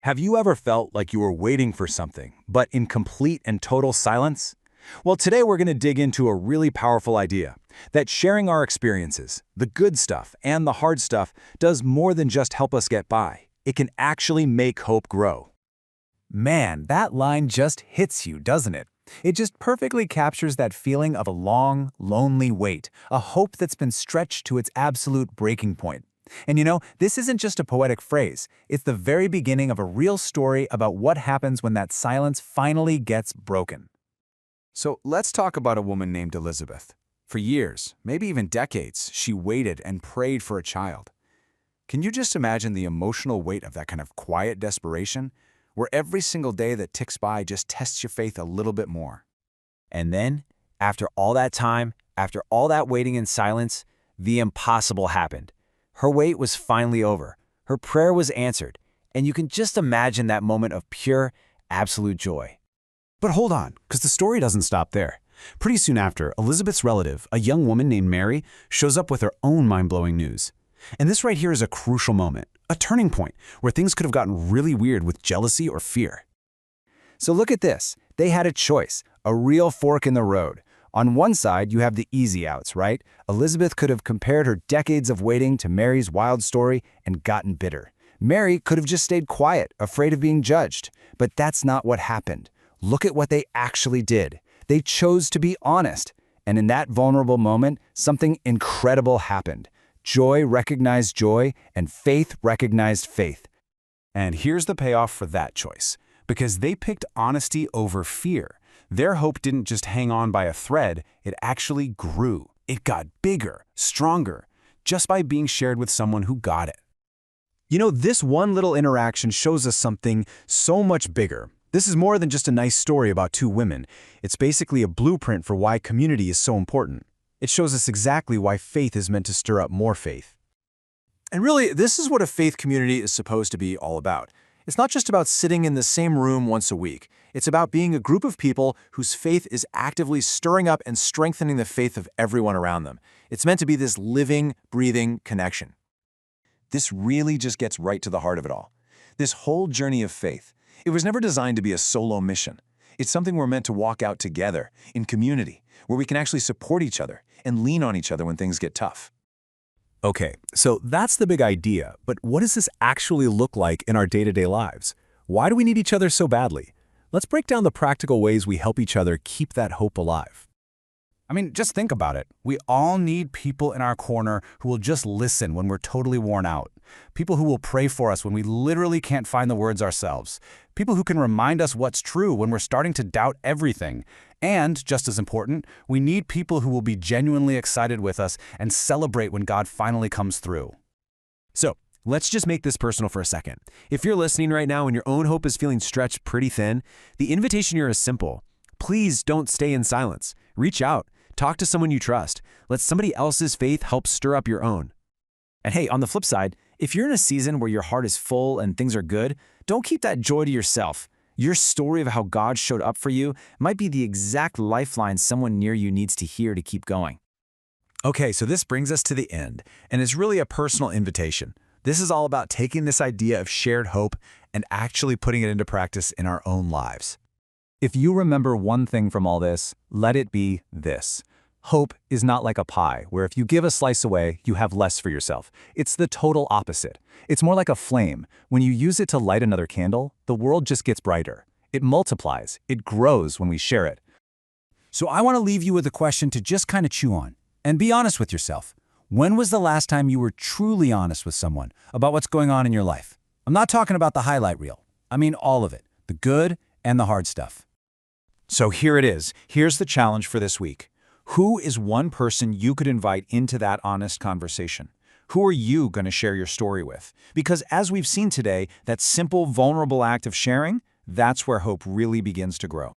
Have you ever felt like you were waiting for something, but in complete and total silence? Well, today we're going to dig into a really powerful idea, that sharing our experiences, the good stuff and the hard stuff, does more than just help us get by. It can actually make hope grow. Man, that line just hits you, doesn't it? It just perfectly captures that feeling of a long, lonely wait, a hope that's been stretched to its absolute breaking point. And this isn't just a poetic phrase. It's the very beginning of a real story about what happens when that silence finally gets broken. So let's talk about a woman named Elizabeth. For years, maybe even decades, she waited and prayed for a child. Can you just imagine the emotional weight of that kind of quiet desperation, where every single day that ticks by just tests your faith a little bit more? And then, after all that time, after all that waiting in silence, the impossible happened. Her wait was finally over. Her prayer was answered. And you can just imagine that moment of pure, absolute joy. But hold on, because the story doesn't stop there. Pretty soon after, Elizabeth's relative, a young woman named Mary, shows up with her own mind-blowing news. And this right here is a crucial moment, a turning point, where things could have gotten really weird with jealousy or fear. So look at this. They had a choice, a real fork in the road. On one side, you have the easy outs, right? Elizabeth could have compared her decades of waiting to Mary's wild story and gotten bitter. Mary could have just stayed quiet, afraid of being judged. But that's not what happened. Look at what they actually did. They chose to be honest. And in that vulnerable moment, something incredible happened. Joy recognized joy, and faith recognized faith. And here's the payoff for that choice. Because they picked honesty over fear. Their hope didn't just hang on by a thread, it actually grew. It got bigger, stronger, just by being shared with someone who got it. This one little interaction shows us something so much bigger. This is more than just a nice story about two women. It's basically a blueprint for why community is so important. It shows us exactly why faith is meant to stir up more faith. And really, this is what a faith community is supposed to be all about. It's not just about sitting in the same room once a week. It's about being a group of people whose faith is actively stirring up and strengthening the faith of everyone around them. It's meant to be this living, breathing connection. This really just gets right to the heart of it all. This whole journey of faith, it was never designed to be a solo mission. It's something we're meant to walk out together, in community, where we can actually support each other and lean on each other when things get tough. Okay, so that's the big idea, but what does this actually look like in our day-to-day lives? Why do we need each other so badly? Let's break down the practical ways we help each other keep that hope alive. Just think about it. We all need people in our corner who will just listen when we're totally worn out. People who will pray for us when we literally can't find the words ourselves. People who can remind us what's true when we're starting to doubt everything. And, just as important, we need people who will be genuinely excited with us and celebrate when God finally comes through. So, let's just make this personal for a second. If you're listening right now and your own hope is feeling stretched pretty thin, the invitation here is simple. Please don't stay in silence. Reach out. Talk to someone you trust. Let somebody else's faith help stir up your own. And hey, on the flip side, if you're in a season where your heart is full and things are good, don't keep that joy to yourself. Your story of how God showed up for you might be the exact lifeline someone near you needs to hear to keep going. Okay, so this brings us to the end, and it's really a personal invitation. This is all about taking this idea of shared hope and actually putting it into practice in our own lives. If you remember one thing from all this, let it be this. Hope is not like a pie, where if you give a slice away, you have less for yourself. It's the total opposite. It's more like a flame. When you use it to light another candle, the world just gets brighter. It multiplies. It grows when we share it. So I want to leave you with a question to just kind of chew on. And be honest with yourself. When was the last time you were truly honest with someone about what's going on in your life? I'm not talking about the highlight reel. I mean all of it, the good and the hard stuff. So here it is. Here's the challenge for this week. Who is one person you could invite into that honest conversation? Who are you going to share your story with? Because as we've seen today, that simple, vulnerable act of sharing, that's where hope really begins to grow.